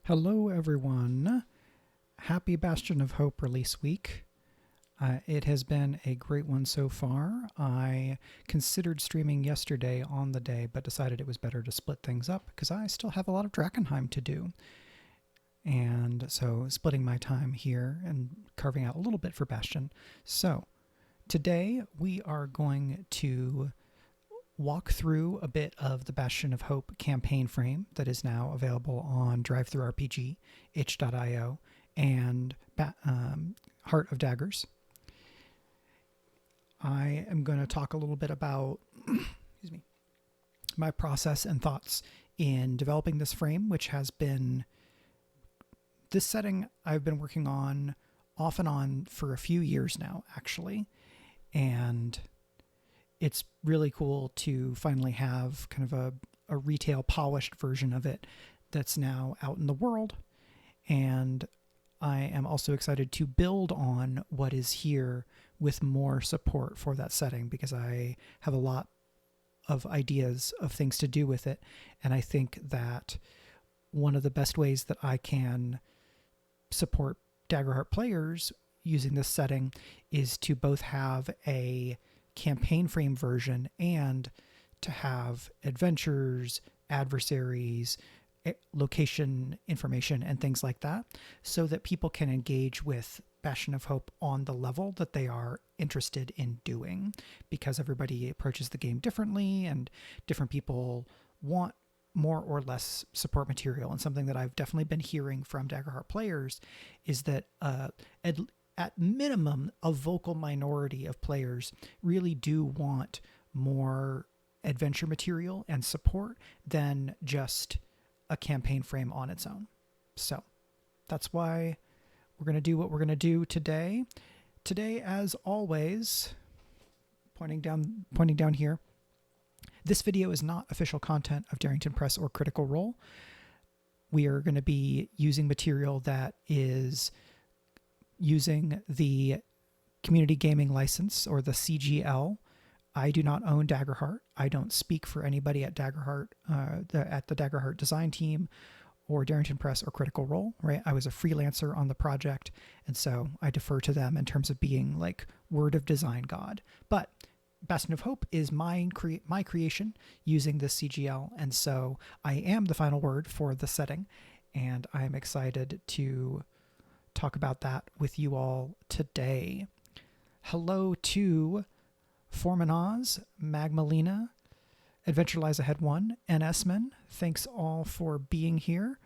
Hello everyone. Happy Bastion of Hope release week. It has been a great one so far. I considered streaming yesterday on the day, but decided it was better to split things up because I still have a lot of Drakkenheim to do. And so splitting my time here and carving out a little bit for Bastion. So today we are going to walk through a bit of the Bastion of Hope campaign frame that is now available on DriveThruRPG, itch.io, and Heart of Daggers. I am going to talk a little bit about excuse me, my process and thoughts in developing this frame, which has been this setting I've been working on off and on for a few years now, actually. And it's really cool to finally have kind of a retail polished version of it that's now out in the world. And I am also excited to build on what is here with more support for that setting because I have a lot of ideas of things to do with it. And I think that one of the best ways that I can support Daggerheart players using this setting is to both have a campaign frame version and to have adventures, adversaries, location information, and things like that, so that people can engage with Bastion of Hope on the level that they are interested in doing, because everybody approaches the game differently and different people want more or less support material. And something that I've definitely been hearing from Daggerheart players is that at minimum, a vocal minority of players really do want more adventure material and support than just a campaign frame on its own. So that's why we're going to do what we're going to do today. Today, as always, pointing down here, this video is not official content of Darrington Press or Critical Role. We are going to be using material that is using the community gaming license, or the CGL. I do not own Daggerheart. I don't speak for anybody at Daggerheart, at the Daggerheart design team, or Darrington Press or Critical Role, right? I was a freelancer on the project, and so I defer to them in terms of being like word of design god. But Bastion of Hope is my creation using this CGL, and so I am the final word for the setting, and I'm excited to talk about that with you all today. Hello to Formanaz, Magmalina, Adventure Lies Ahead 1, and Esman. Thanks all for being here.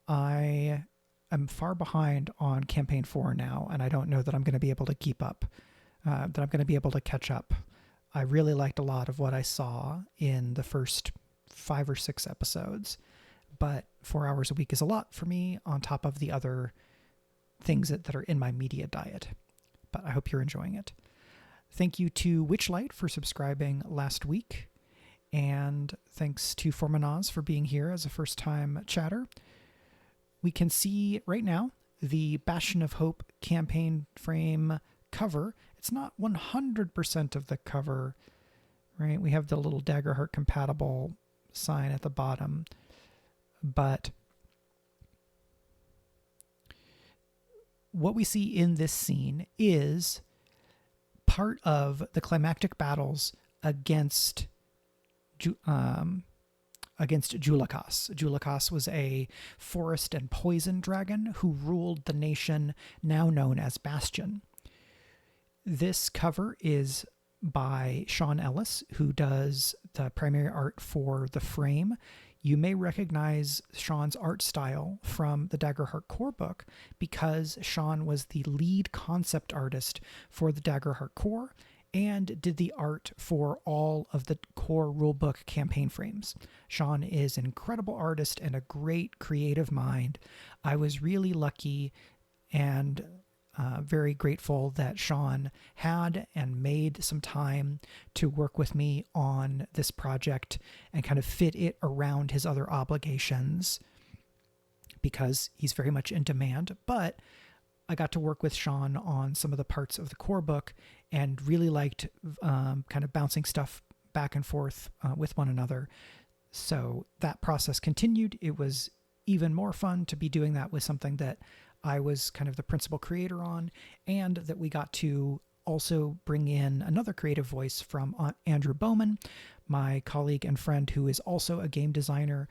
I am far behind on Campaign 4 now, and I don't know that I'm going to be able to keep up, that I'm going to be able to catch up. I really liked a lot of what I saw in the first 5 or 6 episodes, but 4 hours a week is a lot for me on top of the other things that are in my media diet. But I hope you're enjoying it. Thank you to Witchlight for subscribing last week. And thanks to Formanaz for being here as a first-time chatter. We can see right now the Bastion of Hope campaign frame cover. It's not 100% of the cover, right? We have the little Daggerheart-compatible sign at the bottom. But what we see in this scene is part of the climactic battles against Julikas. Julikas was a forest and poison dragon who ruled the nation now known as Bastion. This cover is by Sean Ellis, who does the primary art for the frame. You may recognize Sean's art style from the Daggerheart core book because Sean was the lead concept artist for the Daggerheart core and did the art for all of the core rulebook campaign frames. Sean is an incredible artist and a great creative mind. I was really lucky and very grateful that Sean had and made some time to work with me on this project and kind of fit it around his other obligations because he's very much in demand. But I got to work with Sean on some of the parts of the core book and really liked kind of bouncing stuff back and forth with one another. So that process continued. It was even more fun to be doing that with something that I was kind of the principal creator on, and that we got to also bring in another creative voice from Andrew Bowman, my colleague and friend who is also a game designer.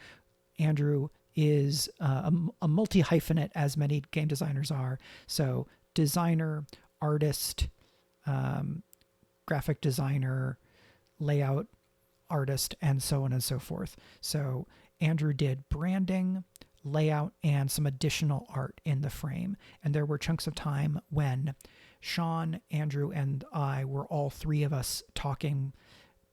Andrew is a multi-hyphenate, as many game designers are. So designer, artist, graphic designer, layout artist, and so on and so forth. So Andrew did branding, layout, and some additional art in the frame. And there were chunks of time when Sean, Andrew, and I were all three of us talking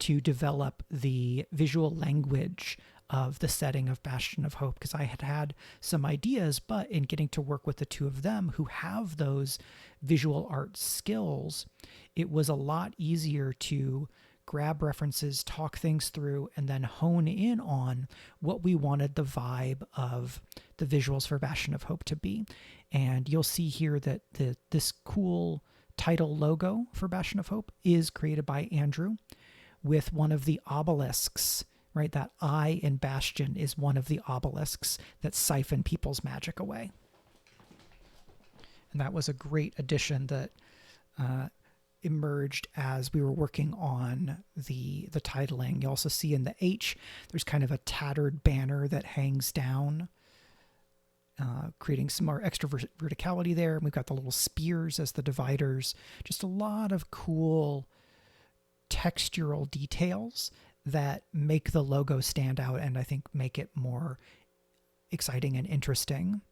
to develop the visual language of the setting of Bastion of Hope, because I had had some ideas, but in getting to work with the two of them who have those visual art skills, it was a lot easier to grab references, talk things through, and then hone in on what we wanted the vibe of the visuals for Bastion of Hope to be. And you'll see here that this cool title logo for Bastion of Hope is created by Andrew with one of the obelisks, right? That I in Bastion is one of the obelisks that siphon people's magic away. And that was a great addition that emerged as we were working on the titling. You also see in the H, there's kind of a tattered banner that hangs down, creating some more extra verticality there. And we've got the little spears as the dividers. Just a lot of cool textural details that make the logo stand out and I think make it more exciting and interesting.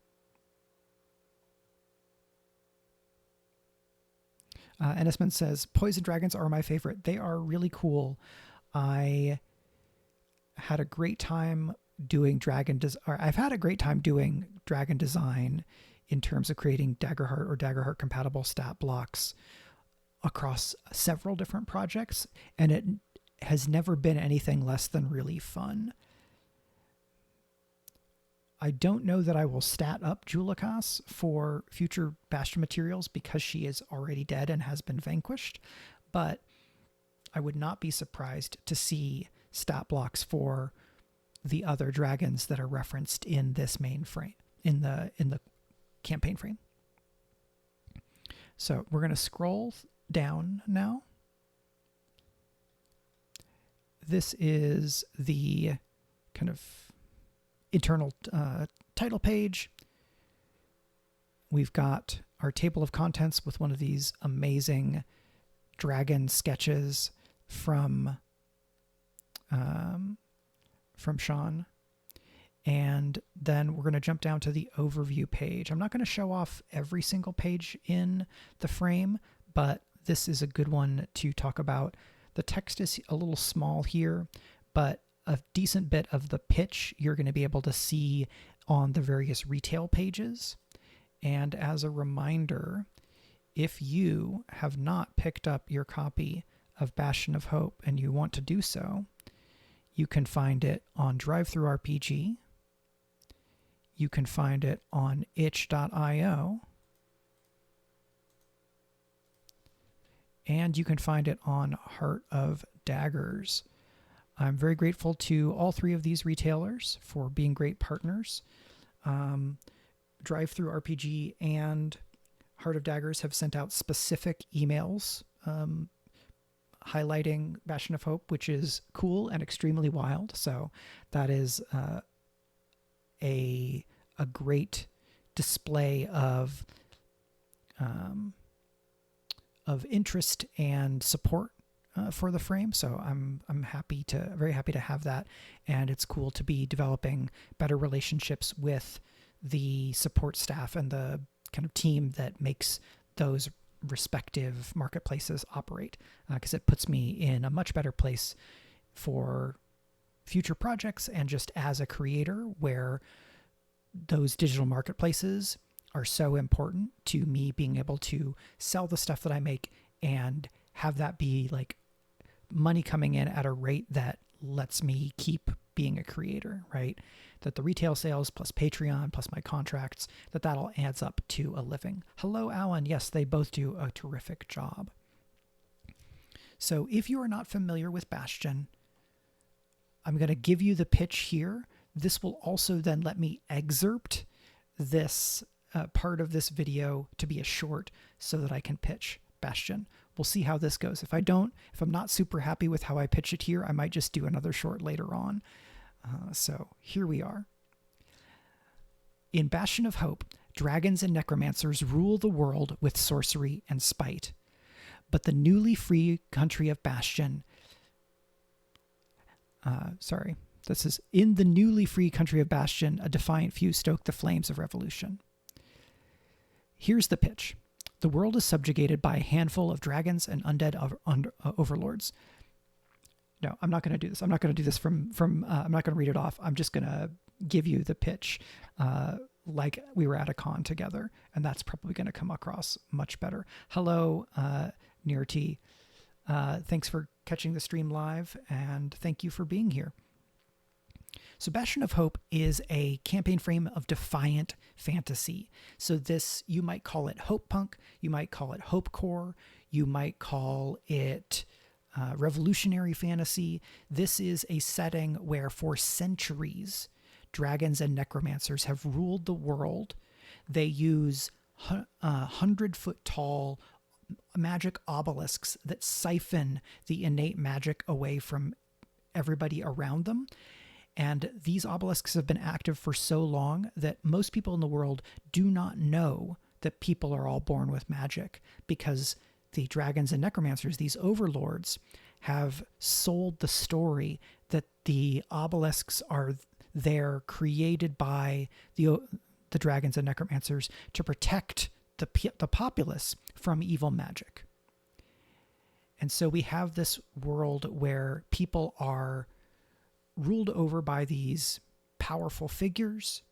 Ennisman says, Poison Dragons are my favorite. They are really cool. I had a great time doing I've had a great time doing dragon design in terms of creating Daggerheart or Daggerheart-compatible stat blocks across several different projects, and it has never been anything less than really fun. I don't know that I will stat up Julikas for future Bastion materials because she is already dead and has been vanquished, but I would not be surprised to see stat blocks for the other dragons that are referenced in this main frame, in the campaign frame. So we're going to scroll down now. This is the kind of internal title page. We've got our table of contents with one of these amazing dragon sketches from Sean. And then we're going to jump down to the overview page. I'm not going to show off every single page in the frame, but this is a good one to talk about. The text is a little small here, but a decent bit of the pitch you're going to be able to see on the various retail pages. And as a reminder, if you have not picked up your copy of Bastion of Hope and you want to do so, you can find it on DriveThruRPG. You can find it on itch.io. And you can find it on Heart of Daggers. I'm very grateful to all three of these retailers for being great partners. DriveThruRPG and Heart of Daggers have sent out specific emails highlighting Bastion of Hope, which is cool and extremely wild. So that is a great display of interest and support for the frame. So I'm very happy to have that, and it's cool to be developing better relationships with the support staff and the kind of team that makes those respective marketplaces operate, because it puts me in a much better place for future projects and just as a creator, where those digital marketplaces are so important to me being able to sell the stuff that I make and have that be like money coming in at a rate that lets me keep being a creator, right? That the retail sales plus Patreon plus my contracts, that all adds up to a living. Hello, Alan. Yes, they both do a terrific job. So if you are not familiar with Bastion, I'm going to give you the pitch here. This will also then let me excerpt this part of this video to be a short so that I can pitch Bastion. We'll see how this goes. If I'm not super happy with how I pitch it here, I might just do another short later on. So here we are. In Bastion of Hope, dragons and necromancers rule the world with sorcery and spite. But the newly free country of Bastion... This is in the newly free country of Bastion, a defiant few stoke the flames of revolution. Here's the pitch. The world is subjugated by a handful of dragons and undead overlords. No, I'm not going to do this. I'm not going to do this I'm not going to read it off. I'm just going to give you the pitch like we were at a con together, and that's probably going to come across much better. Hello, Nirti. Thanks for catching the stream live, and thank you for being here. So Bastion of Hope is a campaign frame of defiant fantasy. So this, you might call it hope punk, you might call it hope core, you might call it revolutionary fantasy. This is a setting where for centuries, dragons and necromancers have ruled the world. They use 100-foot tall magic obelisks that siphon the innate magic away from everybody around them. And these obelisks have been active for so long that most people in the world do not know that people are all born with magic, because the dragons and necromancers, these overlords, have sold the story that the obelisks are there created by the dragons and necromancers to protect the populace from evil magic. And so we have this world where people are ruled over by these powerful figures.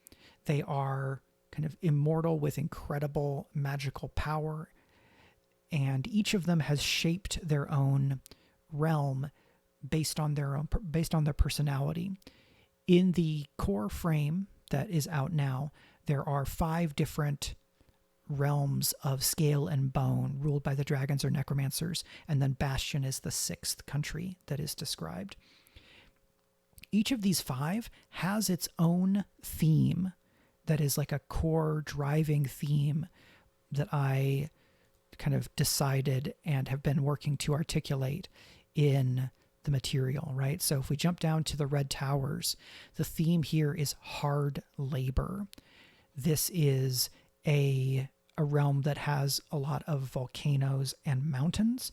They are kind of immortal with incredible magical power, and each of them has shaped their own realm based on their personality. In the core frame that is out now, there are 5 different realms of scale and bone ruled by the dragons or necromancers, and then Bastion is the 6th country that is described. Each of these 5 has its own theme that is like a core driving theme that I kind of decided and have been working to articulate in the material, right? So if we jump down to the Red Towers, the theme here is hard labor. This is a realm that has a lot of volcanoes and mountains,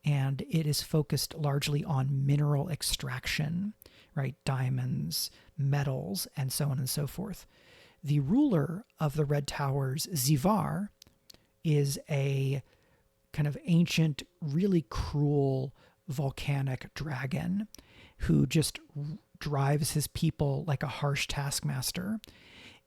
and it is focused largely on mineral extraction, right? Diamonds, metals, and so on and so forth. The ruler of the Red Towers, Zivar, is a kind of ancient, really cruel volcanic dragon who just drives his people like a harsh taskmaster.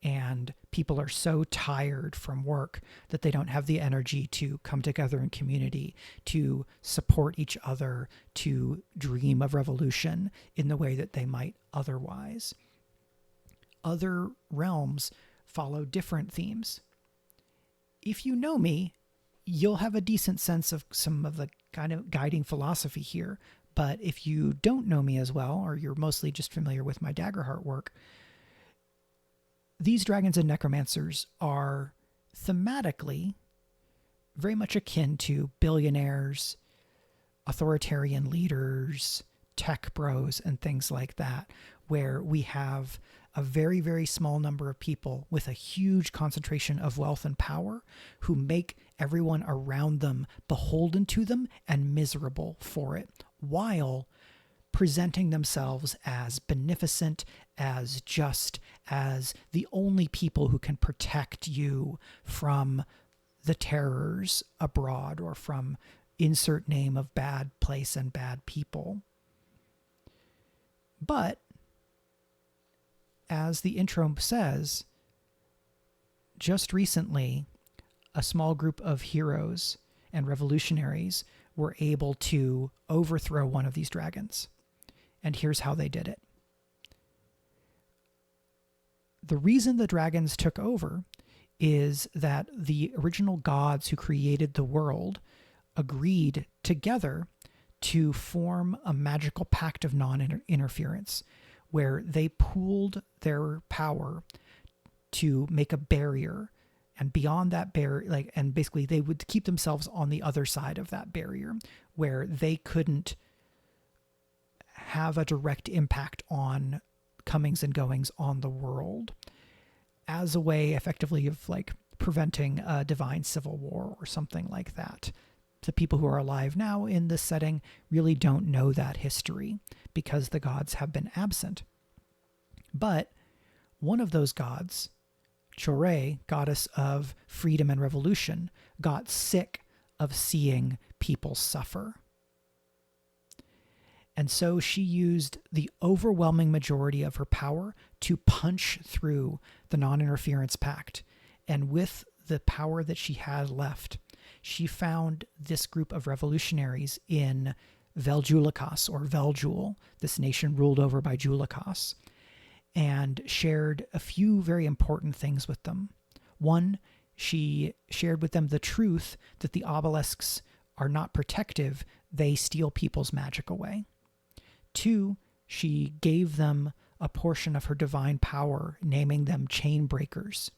And people are so tired from work that they don't have the energy to come together in community, to support each other, to dream of revolution in the way that they might otherwise. Other realms follow different themes. If you know me, you'll have a decent sense of some of the kind of guiding philosophy here. But if you don't know me as well, or you're mostly just familiar with my Daggerheart work, these dragons and necromancers are thematically very much akin to billionaires, authoritarian leaders, tech bros, and things like that, where we have a very, very small number of people with a huge concentration of wealth and power who make everyone around them beholden to them and miserable for it, while presenting themselves as beneficent, as just, as the only people who can protect you from the terrors abroad or from insert name of bad place and bad people. But as the intro says, just recently, a small group of heroes and revolutionaries were able to overthrow one of these dragons. And here's how they did it. The reason the dragons took over is that the original gods who created the world agreed together to form a magical pact of non-interference where they pooled their power to make a barrier, and beyond that barrier, and basically they would keep themselves on the other side of that barrier where they couldn't have a direct impact on comings and goings on the world, as a way effectively of preventing a divine civil war or something like that. The people who are alive now in this setting really don't know that history because the gods have been absent. But one of those gods, Chore, goddess of freedom and revolution, got sick of seeing people suffer. And so she used the overwhelming majority of her power to punch through the non-interference pact. And with the power that she had left, she found this group of revolutionaries in Veljulikas, or Veljul, this nation ruled over by Julikas, and shared a few very important things with them. One, she shared with them the truth that the obelisks are not protective, they steal people's magic away. Two, she gave them a portion of her divine power, naming them Chainbreakers.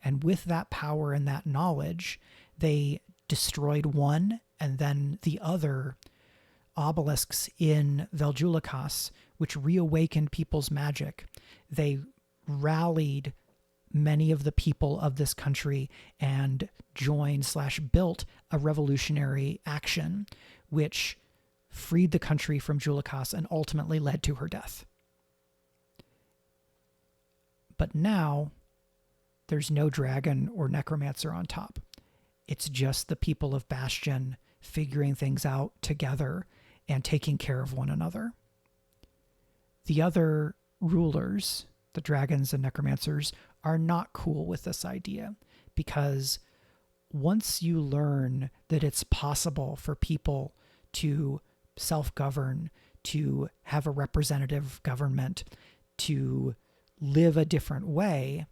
And with that power and that knowledge, they destroyed one and then the other obelisks in Veljulikas, which reawakened people's magic. They rallied many of the people of this country and joined/built a revolutionary action, which freed the country from Julikas and ultimately led to her death. But now there's no dragon or necromancer on top. It's just the people of Bastion figuring things out together and taking care of one another. The other rulers, the dragons and necromancers, are not cool with this idea, because once you learn that it's possible for people to self-govern, to have a representative government, to live a different way,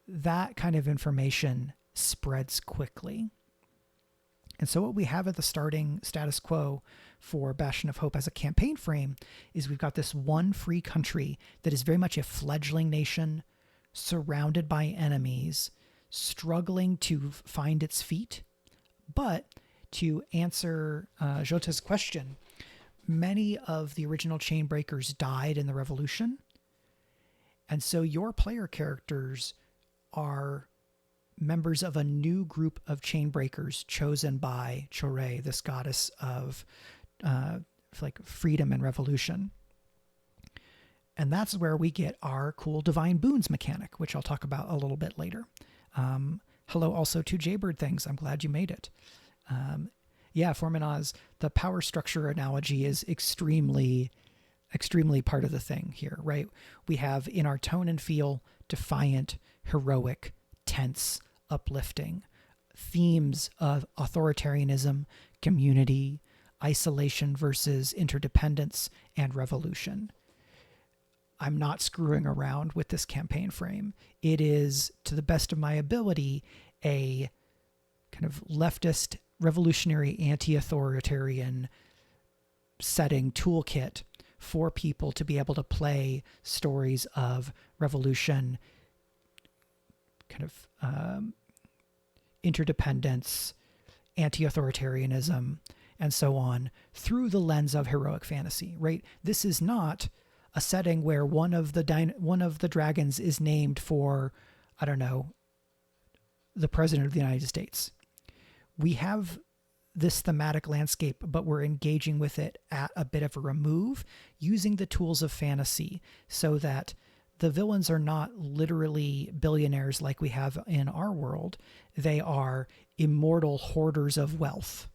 that kind of information spreads quickly. And so what we have at the starting status quo for Bastion of Hope as a campaign frame is we've got this one free country that is very much a fledgling nation, surrounded by enemies, struggling to find its feet. But to answer Jota's question, many of the original Chainbreakers died in the revolution. And so your player characters are members of a new group of Chainbreakers chosen by Chore, this goddess of freedom and revolution. And that's where we get our cool divine boons mechanic, which I'll talk about a little bit later. Hello also to Jaybird Things. I'm glad you made it. Forminaz, the power structure analogy is extremely part of the thing here, right? We have in our tone and feel defiant, heroic, tense, uplifting, themes of authoritarianism, community, isolation versus interdependence, and revolution. I'm not screwing around with this campaign frame. It is, to the best of my ability, a kind of leftist, revolutionary, anti-authoritarian setting toolkit for people to be able to play stories of revolution, kind of interdependence, anti-authoritarianism, and so on, through the lens of heroic fantasy, right? This is not a setting where one of the dragons is named for, I don't know, the President of the United States. We have this thematic landscape, but we're engaging with it at a bit of a remove, using the tools of fantasy so that the villains are not literally billionaires like we have in our world. They are immortal hoarders of wealth.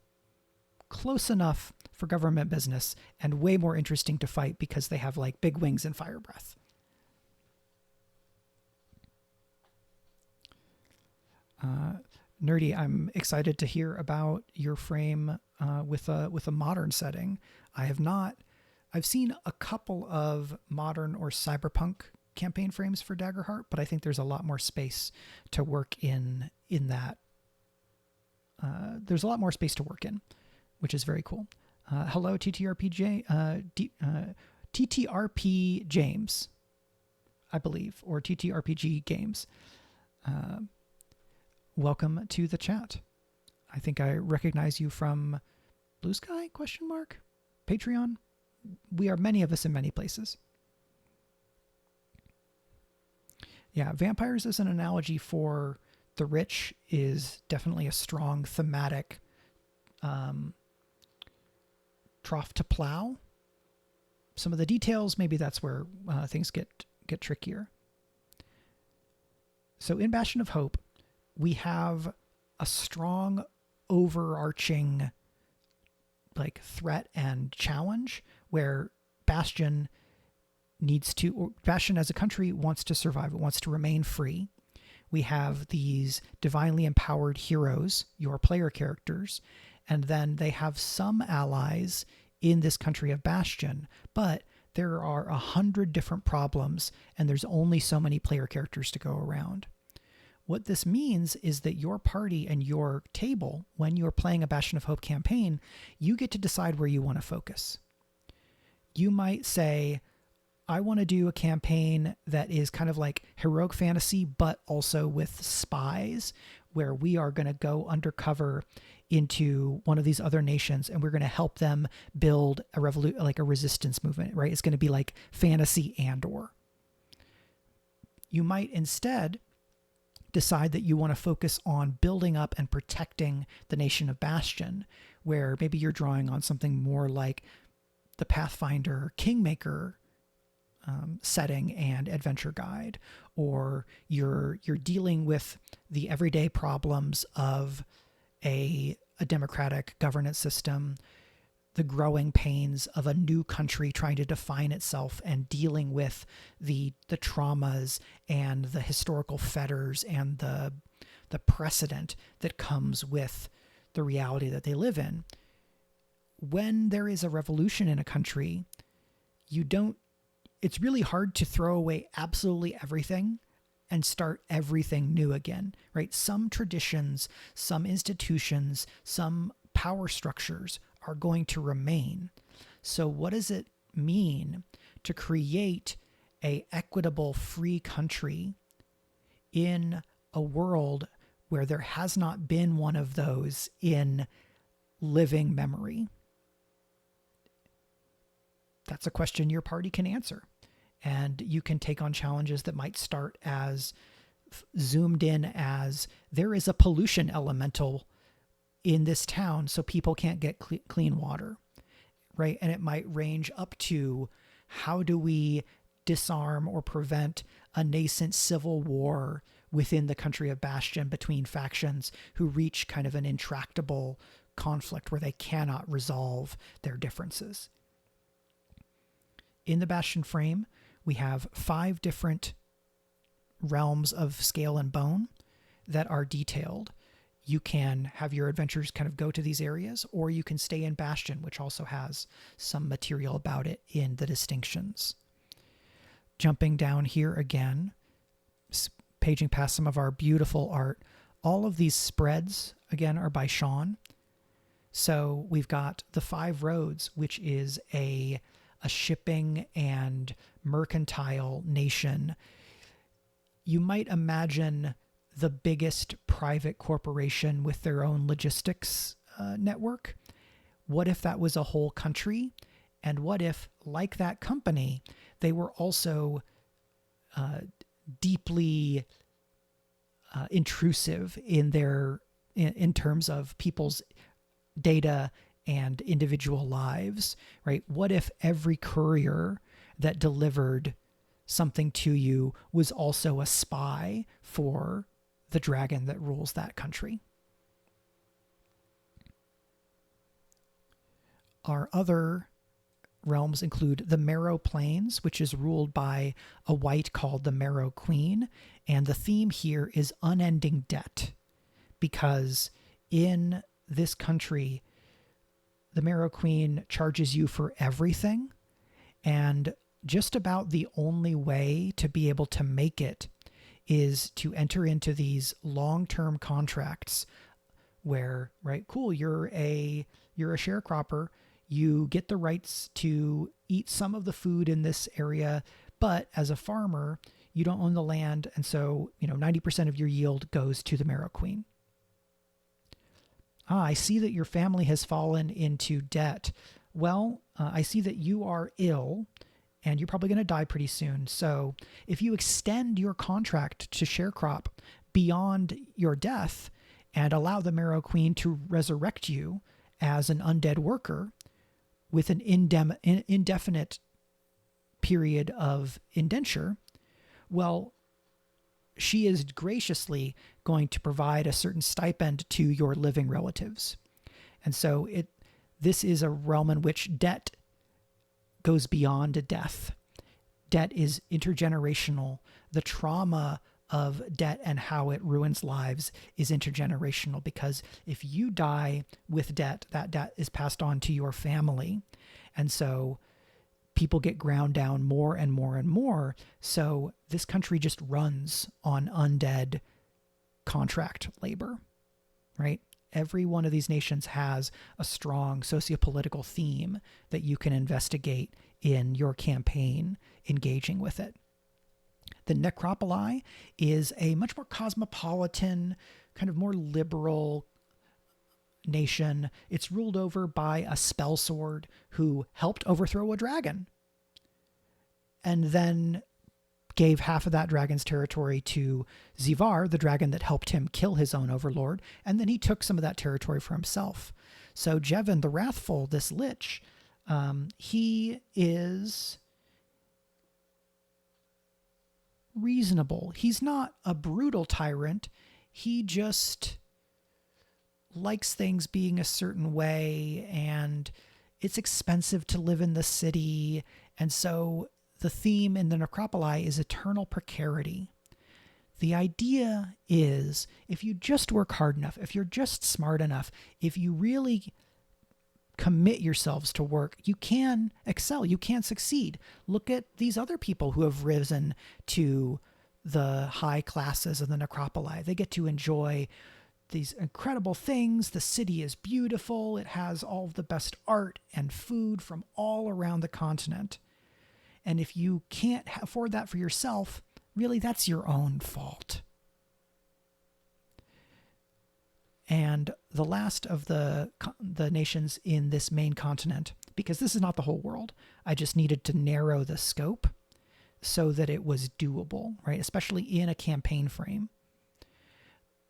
Close enough for government business and way more interesting to fight because they have big wings and fire breath. Nerdy, I'm excited to hear about your frame with a modern setting. I've seen a couple of modern or cyberpunk campaign frames for Daggerheart, but I think there's a lot more space to work in that. There's a lot more space to work in, which is very cool. Hello, TTRP James, I believe, or TTRPG Games. Welcome to the chat. I think I recognize you from Blue Sky, ? Patreon? We are many of us in many places. Yeah, vampires as an analogy for the rich is definitely a strong thematic trough to plow. Some of the details, maybe that's where things get trickier. So in Bastion of Hope, we have a strong overarching threat and challenge where Bastion as a country wants to survive. It wants to remain free. We have these divinely empowered heroes, your player characters, and then they have some allies in this country of Bastion, but there are 100 different problems and there's only so many player characters to go around. What this means is that your party and your table, when you're playing a Bastion of Hope campaign, you get to decide where you want to focus. You might say, I want to do a campaign that is kind of like heroic fantasy, but also with spies, where we are going to go undercover into one of these other nations and we're going to help them build a resistance movement, right? It's going to be like fantasy Andor. You might instead decide that you want to focus on building up and protecting the nation of Bastion, where maybe you're drawing on something more like the Pathfinder Kingmaker setting and adventure guide, or you're dealing with the everyday problems of a democratic governance system, the growing pains of a new country trying to define itself and dealing with the traumas and the historical fetters and the precedent that comes with the reality that they live in. When there is a revolution in a country, it's really hard to throw away absolutely everything and start everything new again, right? Some traditions, some institutions, some power structures are going to remain. So what does it mean to create an equitable, free country in a world where there has not been one of those in living memory? That's a question your party can answer. And you can take on challenges that might start as zoomed in as there is a pollution elemental in this town, so people can't get clean water, right? And it might range up to how do we disarm or prevent a nascent civil war within the country of Bastion between factions who reach kind of an intractable conflict where they cannot resolve their differences. In the Bastion frame, we have 5 different realms of scale and bone that are detailed. You can have your adventures kind of go to these areas, or you can stay in Bastion, which also has some material about it in the distinctions. Jumping down here again, paging past some of our beautiful art, all of these spreads, again, are by Sean. So we've got the 5 roads, which is a shipping and mercantile nation. You might imagine the biggest private corporation with their own logistics network. What if that was a whole country? And what if, like that company, they were also deeply intrusive in terms of people's data and individual lives, right? What if every courier that delivered something to you was also a spy for the dragon that rules that country? Our other realms include the Marrow Plains, which is ruled by a wight called the Marrow Queen. And the theme here is unending debt, because in this country, the Marrow Queen charges you for everything. And just about the only way to be able to make it is to enter into these long-term contracts where, right, cool, you're a sharecropper, You get the rights to eat some of the food in this area, but as a farmer, you don't own the land, and so 90% of your yield goes to the Marrow Queen. I see that your family has fallen into debt. Well, I see that you are ill and you're probably going to die pretty soon. So if you extend your contract to Sharecrop beyond your death and allow the Marrow Queen to resurrect you as an undead worker with an indefinite period of indenture, well, she is graciously going to provide a certain stipend to your living relatives. And so this is a realm in which debt goes beyond death. Debt is intergenerational. The trauma of debt and how it ruins lives is intergenerational, because if you die with debt, that debt is passed on to your family. And so people get ground down more and more and more. So this country just runs on undead contract labor, right? Every one of these nations has a strong sociopolitical theme that you can investigate in your campaign, engaging with it. The Necropoli is a much more cosmopolitan, kind of more liberal nation. It's ruled over by a spellsword who helped overthrow a dragon and then gave half of that dragon's territory to Zivar, the dragon that helped him kill his own overlord, and then he took some of that territory for himself. So Jevin the Wrathful, this lich, he is reasonable. He's not a brutal tyrant. He just likes things being a certain way, and it's expensive to live in the city. And so the theme in the Necropoli is eternal precarity. The idea is, if you just work hard enough, if you're just smart enough, if you really commit yourselves to work, you can excel, you can succeed. Look at these other people who have risen to the high classes of the Necropoli. They get to enjoy these incredible things. The city is beautiful. It has all of the best art and food from all around the continent. And if you can't afford that for yourself, really, that's your own fault. And the last of the nations in this main continent, because this is not the whole world, I just needed to narrow the scope so that it was doable, right? Especially in a campaign frame.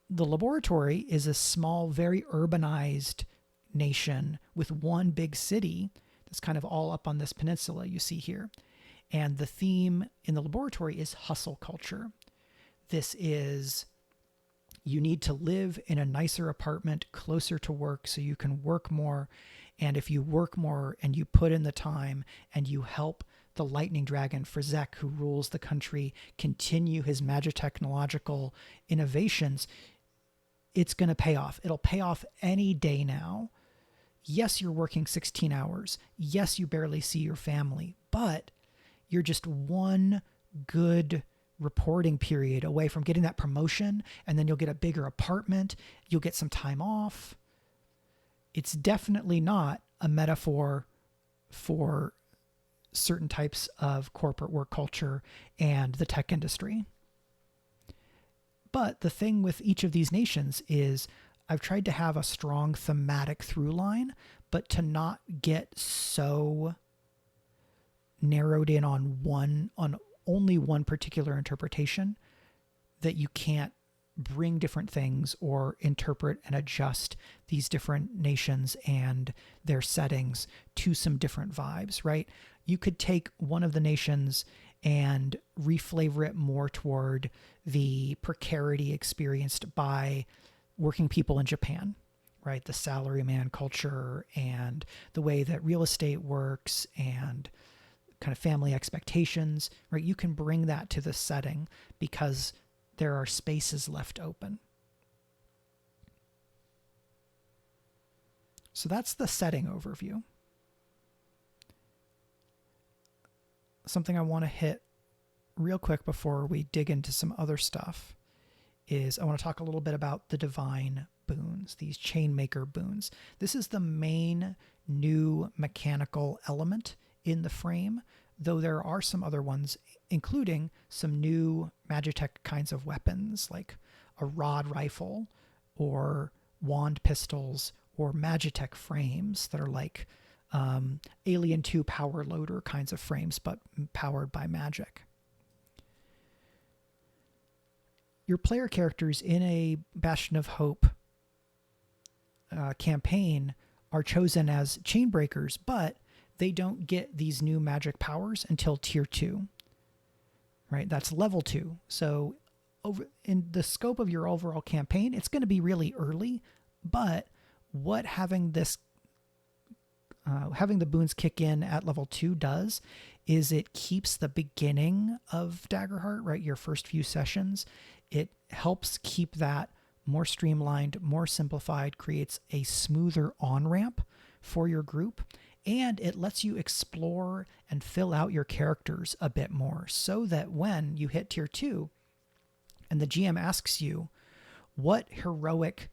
The Laboratory is a small, very urbanized nation with one big city that's kind of all up on this peninsula you see here. And the theme in the Laboratory is hustle culture. This is, you need to live in a nicer apartment closer to work so you can work more. And if you work more and you put in the time and you help the lightning dragon Frizek, who rules the country, continue his magitechnological innovations, it's going to pay off. It'll pay off any day now. Yes, you're working 16 hours. Yes, you barely see your family, but you're just one good reporting period away from getting that promotion, and then you'll get a bigger apartment. You'll get some time off. It's definitely not a metaphor for certain types of corporate work culture and the tech industry. But the thing with each of these nations is I've tried to have a strong thematic through line, but to not get so narrowed in on only one particular interpretation that you can't bring different things or interpret and adjust these different nations and their settings to some different vibes, right? You could take one of the nations and reflavor it more toward the precarity experienced by working people in Japan, right? The salaryman culture and the way that real estate works and kind of family expectations, right? You can bring that to the setting because there are spaces left open. So that's the setting overview. Something I want to hit real quick before we dig into some other stuff is I want to talk a little bit about the divine boons, these Chainmaker boons. This is the main new mechanical element in the frame, though there are some other ones, including some new Magitech kinds of weapons, like a rod rifle or wand pistols or Magitech frames that are like Alien 2 power loader kinds of frames, but powered by magic. Your player characters in a Bastion of Hope campaign are chosen as Chainbreakers, but they don't get these new magic powers until tier 2, right? That's level 2. So over in the scope of your overall campaign, it's going to be really early, but what having the boons kick in at level 2 does is it keeps the beginning of Daggerheart, right? Your first few sessions, it helps keep that more streamlined, more simplified, creates a smoother on-ramp for your group, and it lets you explore and fill out your characters a bit more so that when you hit tier 2 and the GM asks you, what heroic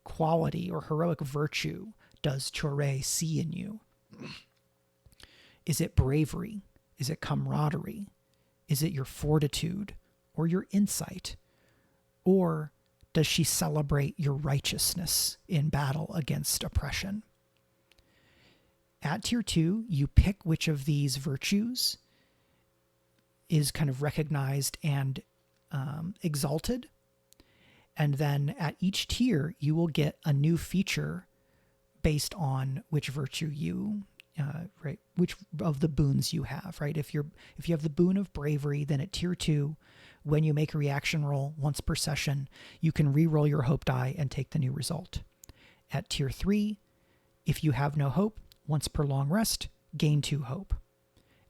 quality or heroic virtue does Chore see in you? Is it bravery? Is it camaraderie? Is it your fortitude or your insight? Or does she celebrate your righteousness in battle against oppression? At tier 2, you pick which of these virtues is kind of recognized and exalted. And then at each tier, you will get a new feature based on which virtue you, right, which of the boons you have, right? If you have the boon of bravery, then at tier 2, when you make a reaction roll once per session, you can re-roll your hope die and take the new result. At tier 3, if you have no hope, once per long rest, gain 2 hope.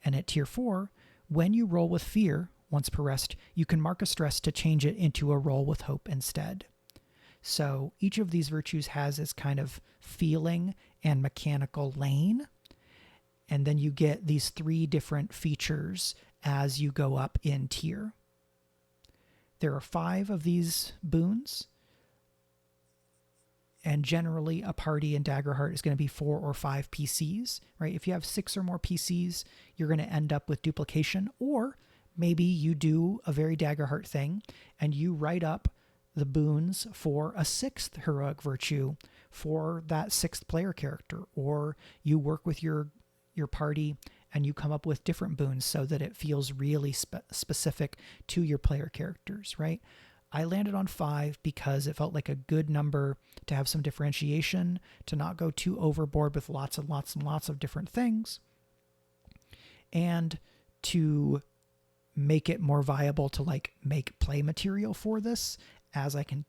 And at tier 4, when you roll with fear, once per rest, you can mark a stress to change it into a roll with hope instead. So each of these virtues has its kind of feeling and mechanical lane. And then you get these 3 different features as you go up in tier. There are 5 of these boons. And generally a party in Daggerheart is going to be 4 or 5 PCs, right? If you have 6 or more PCs, you're going to end up with duplication, or maybe you do a very Daggerheart thing and you write up the boons for a 6th heroic virtue for that 6th player character, or you work with your party and you come up with different boons so that it feels really specific to your player characters, right? I landed on 5 because it felt like a good number to have some differentiation, to not go too overboard with lots and lots and lots of different things, and to make it more viable to like make play material for this as I can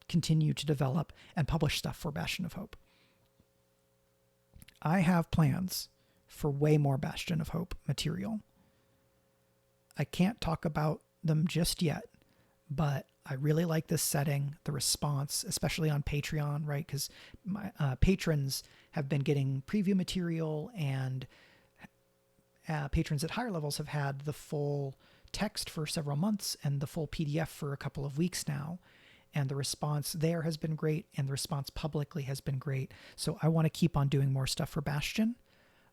continue to develop and publish stuff for Bastion of Hope. I have plans for way more Bastion of Hope material. I can't talk about them just yet, but I really like this setting, the response, especially on Patreon, right? Because my patrons have been getting preview material, and patrons at higher levels have had the full text for several months and the full PDF for a couple of weeks now. And the response there has been great, and the response publicly has been great. So I want to keep on doing more stuff for Bastion.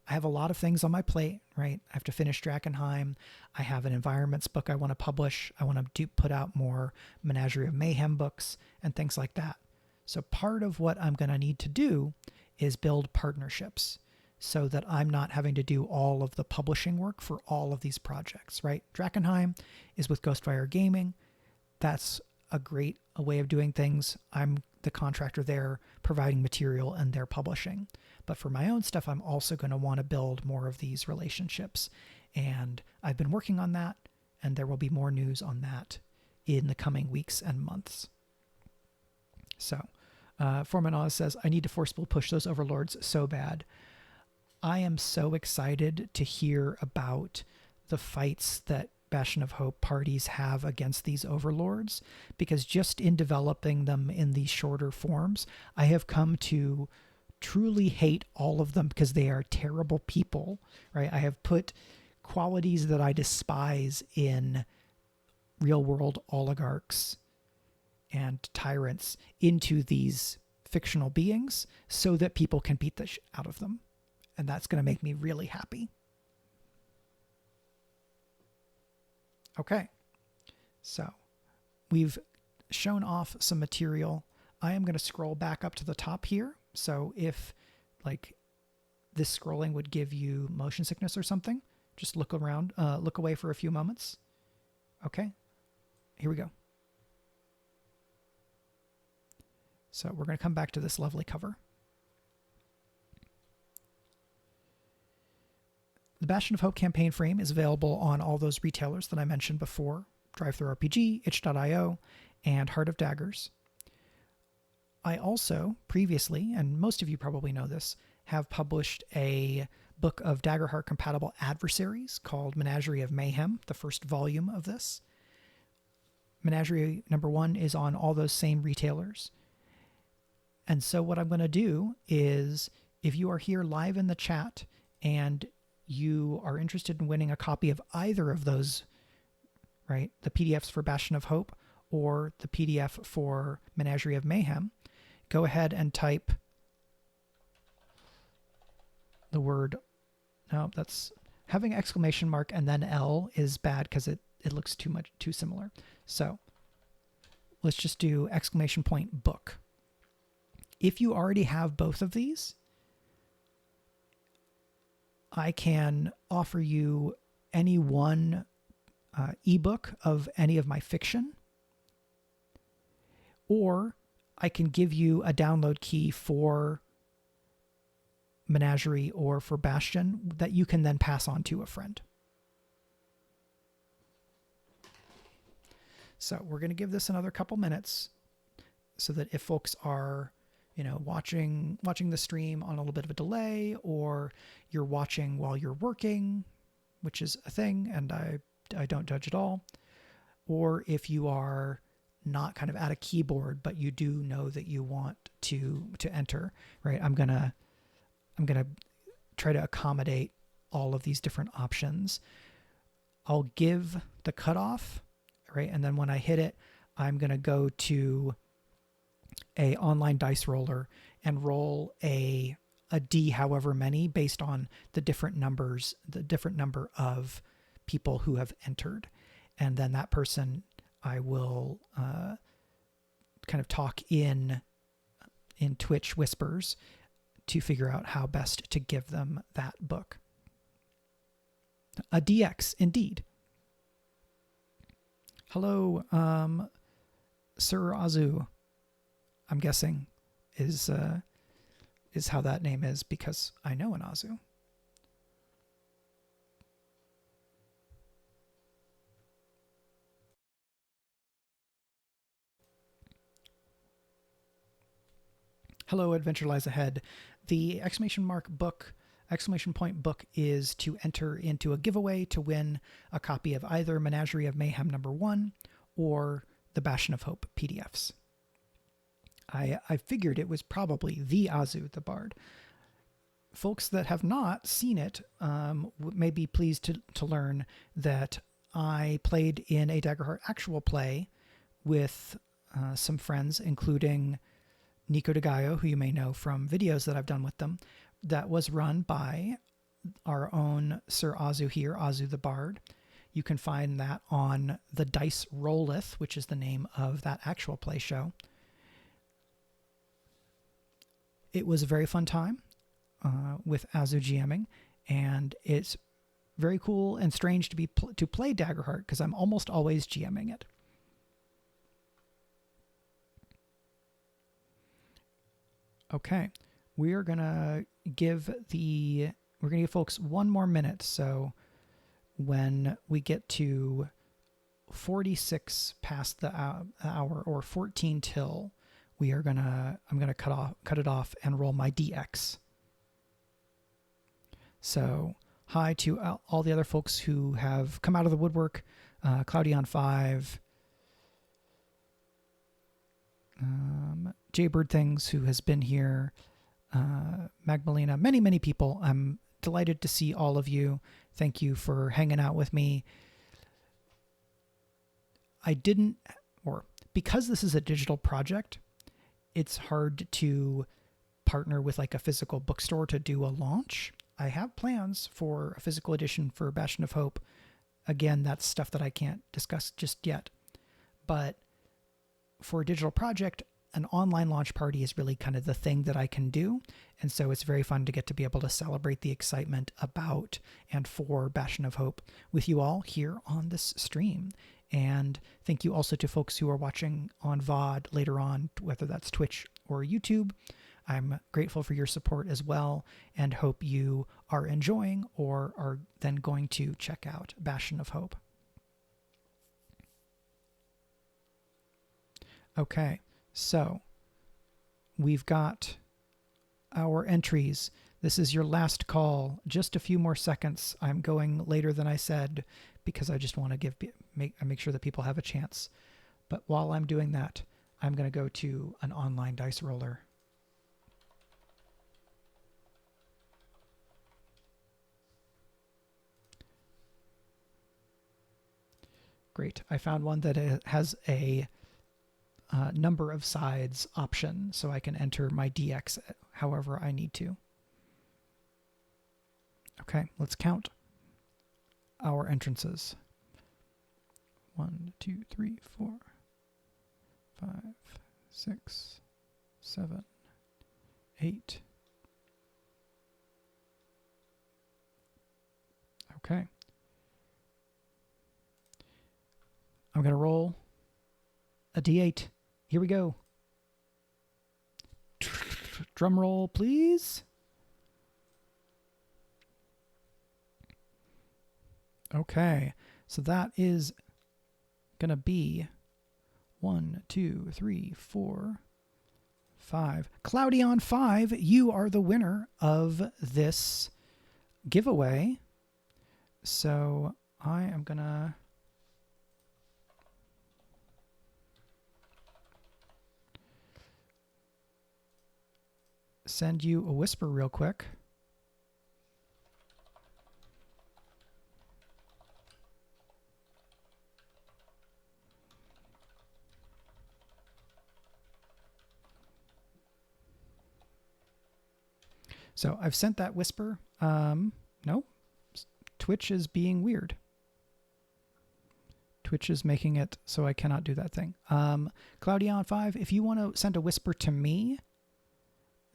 I have a lot of things on my plate, right? I have to finish Drakkenheim. I have an environments book I want to publish. I want to put out more Menagerie of Mayhem books and things like that. So part of what I'm going to need to do is build partnerships so that I'm not having to do all of the publishing work for all of these projects, right? Drakkenheim is with Ghostfire Gaming. That's a great way of doing things. I'm the contractor there, providing material, and they're publishing. But for my own stuff, I'm also going to want to build more of these relationships. And I've been working on that, and there will be more news on that in the coming weeks and months. So, Foreman Oz says, I need to forcefully push those overlords so bad. I am so excited to hear about the fights that Bastion of Hope parties have against these overlords, because just in developing them in these shorter forms, I have come to truly hate all of them because they are terrible people, right? I have put qualities that I despise in real world oligarchs and tyrants into these fictional beings so that people can beat the out of them. And that's going to make me really happy. Okay, so we've shown off some material. I am going to scroll back up to the top here. So if like this scrolling would give you motion sickness or something, just look around, look away for a few moments. Okay, here we go. So we're going to come back to this lovely cover. The Bastion of Hope campaign frame is available on all those retailers that I mentioned before, DriveThruRPG, itch.io, and Heart of Daggers. I also previously, and most of you probably know this, have published a book of Daggerheart-compatible adversaries called Menagerie of Mayhem, the first volume of this. Menagerie number 1 is on all those same retailers. And so what I'm going to do is, if you are here live in the chat and you are interested in winning a copy of either of those, right, the PDFs for Bastion of Hope or the PDF for Menagerie of Mayhem, go ahead and type the word, no, that's, having exclamation mark and then L is bad because it looks too similar. So let's just do exclamation point book. If you already have both of these, I can offer you any one ebook of any of my fiction, or I can give you a download key for Menagerie or for Bastion that you can then pass on to a friend. So we're going to give this another couple minutes so that if folks are, you know, watching the stream on a little bit of a delay, or you're watching while you're working, which is a thing, and I don't judge at all, or if you are not kind of at a keyboard but you do know that you want to enter, right? I'm gonna try to accommodate all of these different options. I'll give the cutoff, right? And then when I hit it, I'm gonna go to a online dice roller and roll a D however many based on the different numbers, the different number of people who have entered. And then that person, I will kind of talk in Twitch whispers to figure out how best to give them that book. A DX, indeed. Hello, Sir Azu, I'm guessing is how that name is, because I know an Azu. Hello, Adventure Lies Ahead. The exclamation point book is to enter into a giveaway to win a copy of either Menagerie of Mayhem number 1 or the Bastion of Hope PDFs. I figured it was probably the Azu, the Bard. Folks that have not seen it may be pleased to learn that I played in a Daggerheart actual play with some friends, including Nico DeGaio, who you may know from videos that I've done with them, that was run by our own Sir Azu here, Azu the Bard. You can find that on the Dice Rolleth, which is the name of that actual play show. It was a very fun time with Azu GMing, and it's very cool and strange to play Daggerheart because I'm almost always GMing it. Okay, we're gonna give folks one more minute. So when we get to 46 past the hour, or 14 till, I'm gonna cut it off and roll my DX. So hi to all the other folks who have come out of the woodwork, Cloudion5, Jaybird Things, who has been here, Magdalena, many people. I'm delighted to see all of you. Thank you for hanging out with me. Because this is a digital project, it's hard to partner with like a physical bookstore to do a launch. I have plans for a physical edition for Bastion of Hope. Again, that's stuff that I can't discuss just yet. But for a digital project, an online launch party is really kind of the thing that I can do. And so it's very fun to get to be able to celebrate the excitement about and for Bastion of Hope with you all here on this stream. And thank you also to folks who are watching on VOD later on, whether that's Twitch or YouTube. I'm grateful for your support as well, and hope you are enjoying or are then going to check out Bastion of Hope. Okay, so we've got our entries. This is your last call. Just a few more seconds. I'm going later than I said because I just want to make sure that people have a chance. But while I'm doing that, I'm going to go to an online dice roller. Great. I found one that has a number of sides option, so I can enter my DX however I need to. Okay, let's count our entrances. 1, 2, 3, 4, 5, 6, 7, 8. Okay. I'm going to roll a D8. Here we go. Drum roll, please. Okay, so that is going to be 1, 2, 3, 4, 5. Cloudy on 5, you are the winner of this giveaway. So I am going to send you a whisper real quick. So I've sent that whisper. No, Twitch is being weird. Twitch is making it so I cannot do that thing. Cloudion5, if you want to send a whisper to me,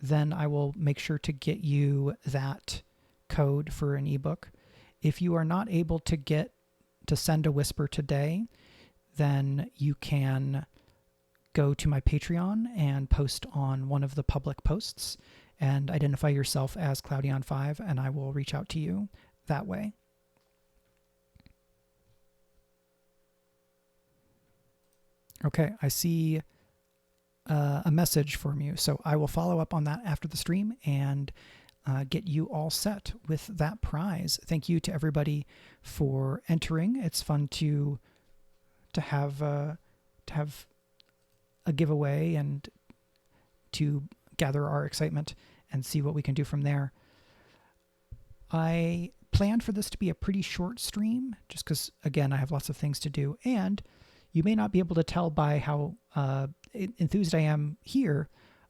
then I will make sure to get you that code for an ebook. If you are not able to send a whisper today, then you can go to my Patreon and post on one of the public posts and identify yourself as Cloudion5, and I will reach out to you that way. Okay, I see a message from you, so I will follow up on that after the stream and get you all set with that prize. Thank you to everybody for entering. It's fun to have a giveaway and to gather our excitement and see what we can do from there. I planned for this to be a pretty short stream just because, again, I have lots of things to do, and you may not be able to tell by how enthused I am here.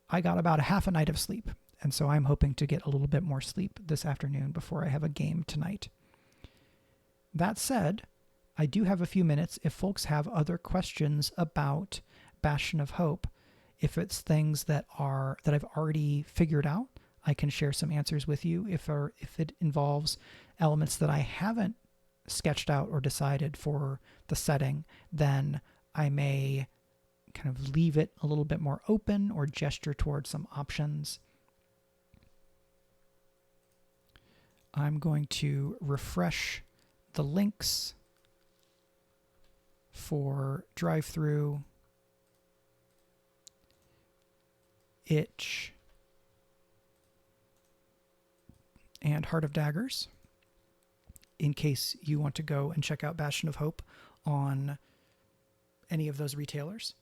I got about a half a night of sleep, and so I'm hoping to get a little bit more sleep this afternoon before I have a game tonight. That said, I do have a few minutes if folks have other questions about Bastion of Hope. If it's things that I've already figured out, I can share some answers with you. If it involves elements that I haven't sketched out or decided for the setting, then I may kind of leave it a little bit more open or gesture towards some options. I'm going to refresh the links for Drive-Thru, Itch, and Heart of Daggers, in case you want to go and check out Bastion of Hope on any of those retailers.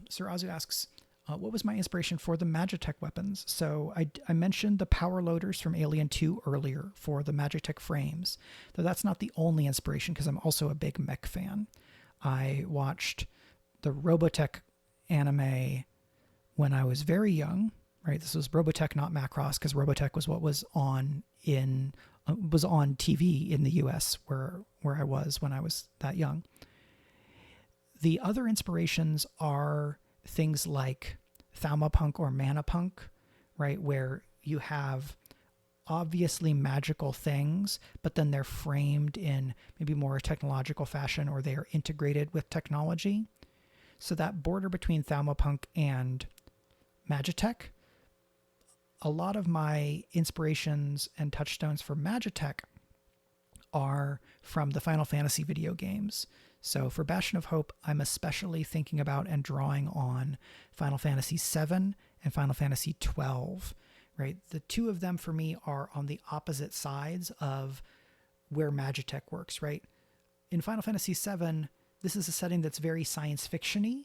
Sir Azu asks, what was my inspiration for the Magitech weapons? So I mentioned the power loaders from Alien 2 earlier for the Magitech frames, though that's not the only inspiration because I'm also a big mech fan. I watched the Robotech anime when I was very young, right? This was Robotech, not Macross, because Robotech was what was on TV in the US where I was when I was that young. The other inspirations are things like Thamapunk or Manapunk, right? Where you have obviously magical things, but then they're framed in maybe more a technological fashion, or they are integrated with technology. So that border between Thamapunk and Magitech, a lot of my inspirations and touchstones for Magitech are from the Final Fantasy video games. So for Bastion of Hope, I'm especially thinking about and drawing on Final Fantasy VII and Final Fantasy XII, right? The two of them for me are on the opposite sides of where Magitech works, right? In Final Fantasy VII, this is a setting that's very science fiction-y,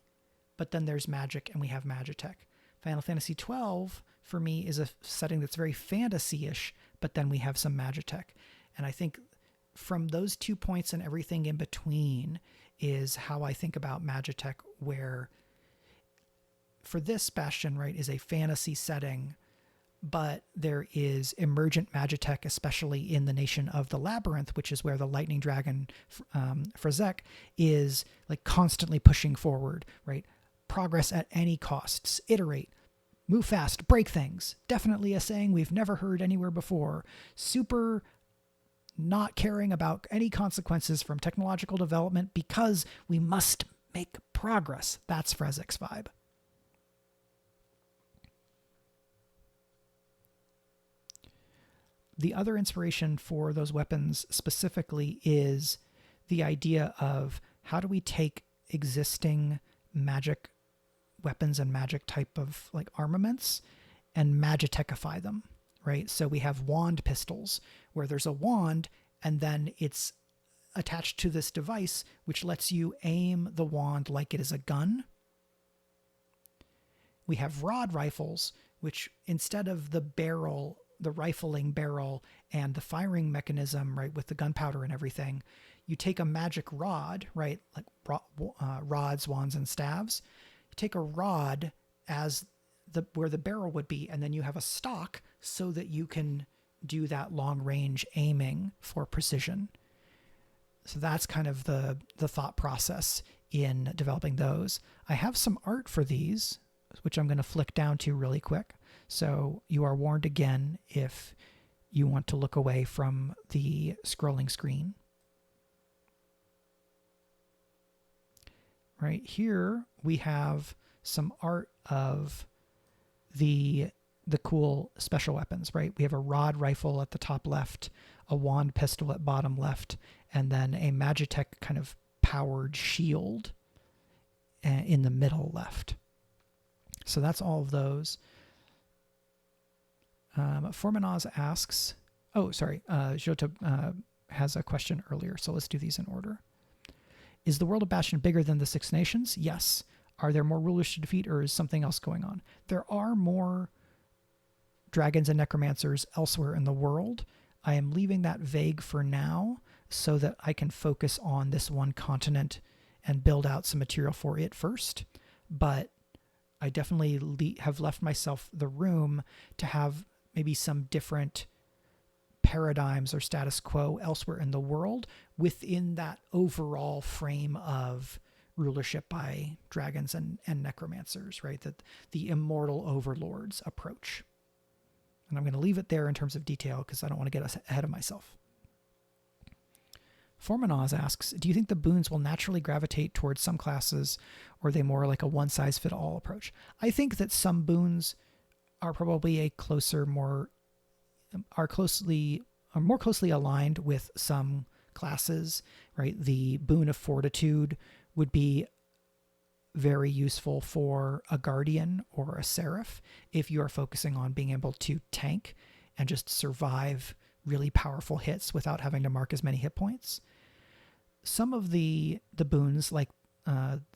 but then there's magic and we have Magitech. Final Fantasy XII, for me, is a setting that's very fantasy-ish, but then we have some Magitech. And I think from those 2 points and everything in between is how I think about Magitech, where for this Bastion, right, is a fantasy setting, but there is emergent Magitech, especially in the Nation of the Labyrinth, which is where the lightning dragon, Frazek, is like constantly pushing forward, right? Progress at any costs, iterate, move fast, break things. Definitely a saying we've never heard anywhere before. Super not caring about any consequences from technological development because we must make progress. That's Frazek's vibe. The other inspiration for those weapons specifically is the idea of how do we take existing magic weapons and magic type of like armaments and magitechify them, right? So we have wand pistols where there's a wand and then it's attached to this device which lets you aim the wand like it is a gun. We have rod rifles, which instead of the barrel, the rifling barrel and the firing mechanism, right, with the gunpowder and everything, you take a magic rod, right, like rods, wands, and staves. You take a rod as where the barrel would be, and then you have a stock so that you can do that long range aiming for precision. So that's kind of the thought process in developing those. I have some art for these, which I'm going to flick down to really quick. So you are warned again if you want to look away from the scrolling screen. Right here, we have some art of the cool special weapons, right? We have a rod rifle at the top left, a wand pistol at bottom left, and then a Magitech kind of powered shield in the middle left. So that's all of those. Formanaz asks, Jota has a question earlier, so let's do these in order. Is the world of Bastion bigger than the Six Nations? Yes. Are there more rulers to defeat, or is something else going on? There are more dragons and necromancers elsewhere in the world. I am leaving that vague for now so that I can focus on this one continent and build out some material for it first. But I definitely have left myself the room to have maybe some different paradigms or status quo elsewhere in the world within that overall frame of rulership by dragons and necromancers, right? That the immortal overlords approach. And I'm going to leave it there in terms of detail because I don't want to get ahead of myself. Formanaz asks, do you think the boons will naturally gravitate towards some classes, or are they more like a one-size-fit-all approach? I think that some boons are probably more closely aligned with some classes, right? The boon of fortitude would be very useful for a guardian or a seraph if you are focusing on being able to tank and just survive really powerful hits without having to mark as many hit points. Some of the boons, like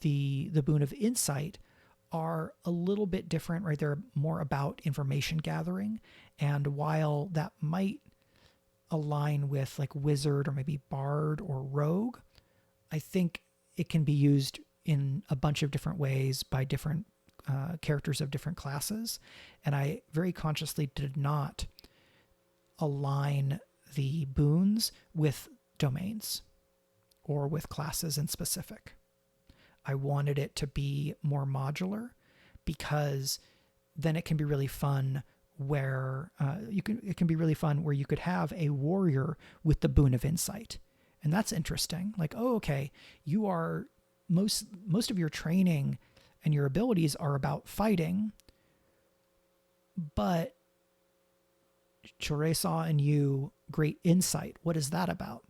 the boon of insight, are a little bit different, right? They're more about information gathering. And while that might align with like wizard or maybe bard or rogue, I think it can be used in a bunch of different ways by different characters of different classes. And I very consciously did not align the boons with domains or with classes in specific. I wanted it to be more modular because then it can be really fun where it can be really fun where you could have a warrior with the boon of insight. And that's interesting. Like, oh, okay, you are most of your training and your abilities are about fighting, but Chore saw in you great insight. What is that about?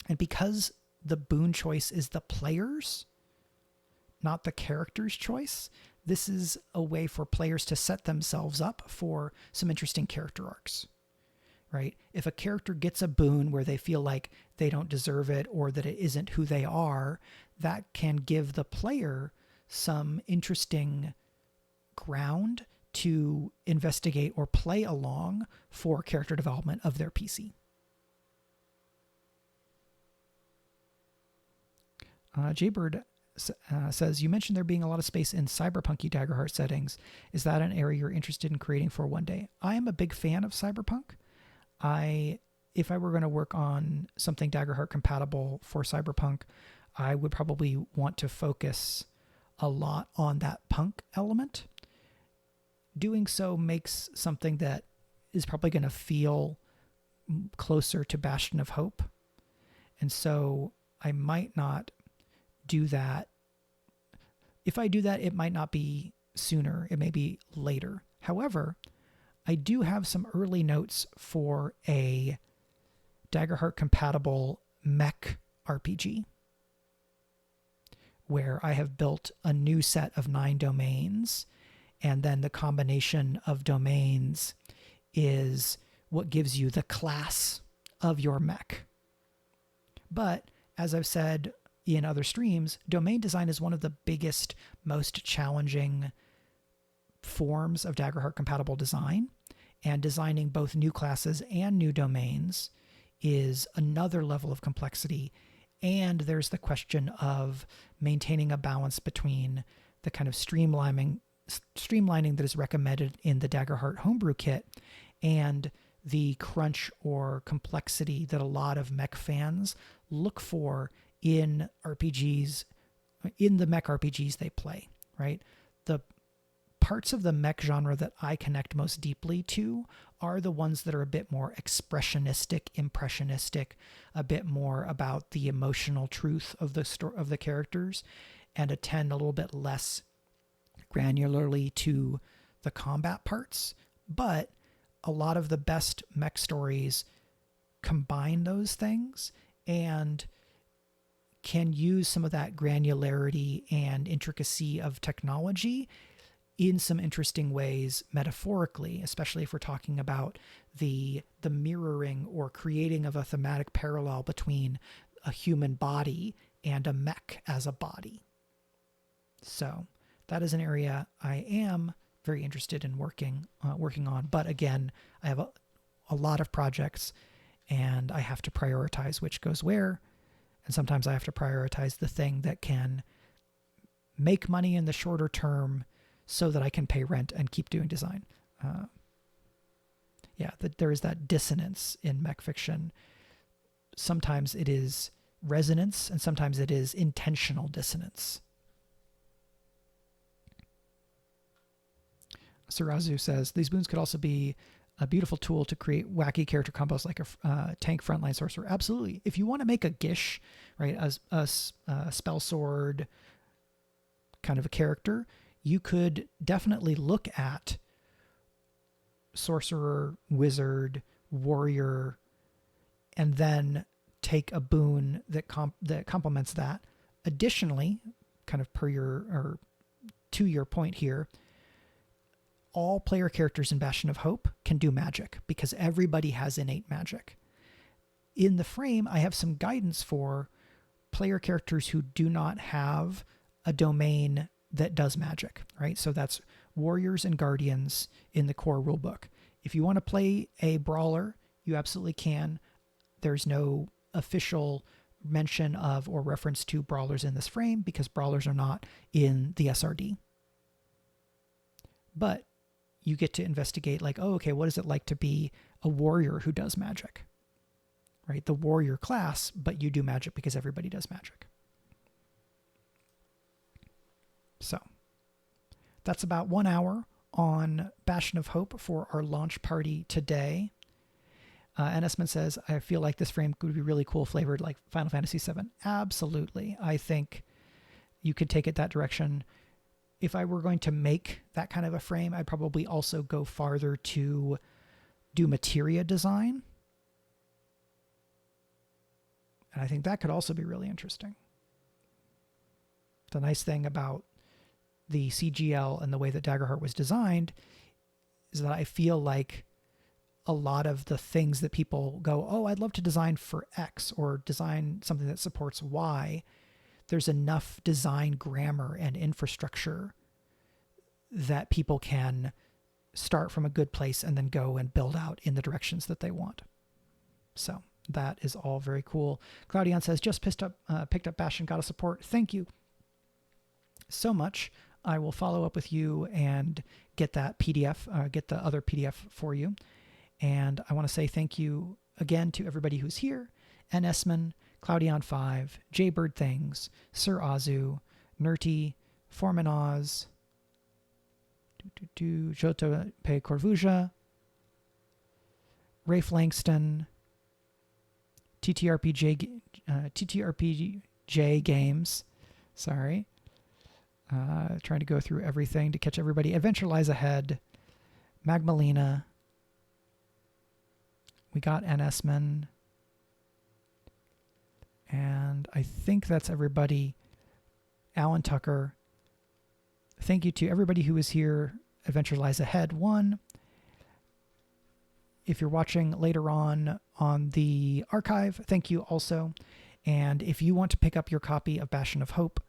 And because the boon choice is the player's, not the character's choice, this is a way for players to set themselves up for some interesting character arcs, right? If a character gets a boon where they feel like they don't deserve it or that it isn't who they are, that can give the player some interesting ground to investigate or play along for character development of their PC. Jaybird says, you mentioned there being a lot of space in cyberpunky Daggerheart settings. Is that an area you're interested in creating for one day? I am a big fan of cyberpunk. If I were going to work on something Daggerheart compatible for cyberpunk, I would probably want to focus a lot on that punk element. Doing so makes something that is probably going to feel closer to Bastion of Hope. And so I might not do that. If I do that, it might not be sooner. It may be later. However, I do have some early notes for a Daggerheart compatible mech RPG where I have built a new set of 9 domains, and then the combination of domains is what gives you the class of your mech. But as I've said in other streams, domain design is one of the biggest, most challenging forms of Daggerheart compatible design, and designing both new classes and new domains is another level of complexity. And there's the question of maintaining a balance between the kind of streamlining that is recommended in the Daggerheart homebrew kit and the crunch or complexity that a lot of mech fans look for in RPGs, in the mech RPGs they play, right? The parts of the mech genre that I connect most deeply to are the ones that are a bit more expressionistic, impressionistic, a bit more about the emotional truth of the characters, and attend a little bit less granularly to the combat parts. But a lot of the best mech stories combine those things and can use some of that granularity and intricacy of technology in some interesting ways metaphorically, especially if we're talking about the mirroring or creating of a thematic parallel between a human body and a mech as a body. So that is an area I am very interested in working on. But again, I have a lot of projects and I have to prioritize which goes where. And sometimes I have to prioritize the thing that can make money in the shorter term so that I can pay rent and keep doing design. There is that dissonance in mech fiction. Sometimes it is resonance and sometimes it is intentional dissonance. Sarazu says, these boons could also be a beautiful tool to create wacky character combos like a tank frontline sorcerer. Absolutely. If you want to make a Gish, right, a spell sword kind of a character, you could definitely look at sorcerer, wizard, warrior, and then take a boon that complements that. Additionally, kind of to your point here, all player characters in Bastion of Hope can do magic because everybody has innate magic. In the frame, I have some guidance for player characters who do not have a domain that does magic, right? So that's warriors and guardians in the core rulebook. If you want to play a brawler, you absolutely can. There's no official mention of or reference to brawlers in this frame because brawlers are not in the SRD. But you get to investigate like, oh, okay, what is it like to be a warrior who does magic? Right? The warrior class, but you do magic because everybody does magic. So that's about 1 hour on Bastion of Hope for our launch party today. Nesman says, I feel like this frame could be really cool flavored like Final Fantasy VII. Absolutely. I think you could take it that direction. If I were going to make that kind of a frame, I'd probably also go farther to do materia design. And I think that could also be really interesting. The nice thing about the CGL and the way that Daggerheart was designed is that I feel like a lot of the things that people go, oh, I'd love to design for X or design something that supports Y. There's enough design grammar and infrastructure that people can start from a good place and then go and build out in the directions that they want. So that is all very cool. Claudion says, just picked up Bastion, gotta support. Thank you so much. I will follow up with you and get that PDF, get the other PDF for you. And I want to say thank you again to everybody who's here. Nesman, Cloudion5, Jaybird Things, Sir Azu, Nerty, Formanaz, Jota Pe Corvuja, Rafe Langston, TTRPJ Games. Sorry. Trying to go through everything to catch everybody. Adventure Lies Ahead, Magmalena. We got Nesman. And I think that's everybody. Alan Tucker. Thank you to everybody who was here. Adventure Lies Ahead 1. If you're watching later on the archive, thank you also. And if you want to pick up your copy of Bastion of Hope,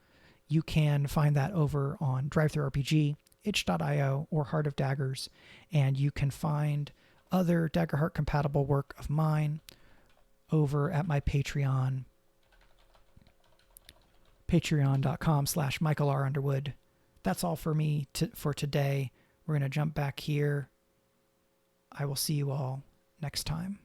you can find that over on DriveThruRPG, itch.io, or Heart of Daggers. And you can find other Daggerheart-compatible work of mine over at my Patreon, patreon.com/MichaelRUnderwood. That's all for me for today. We're going to jump back here. I will see you all next time.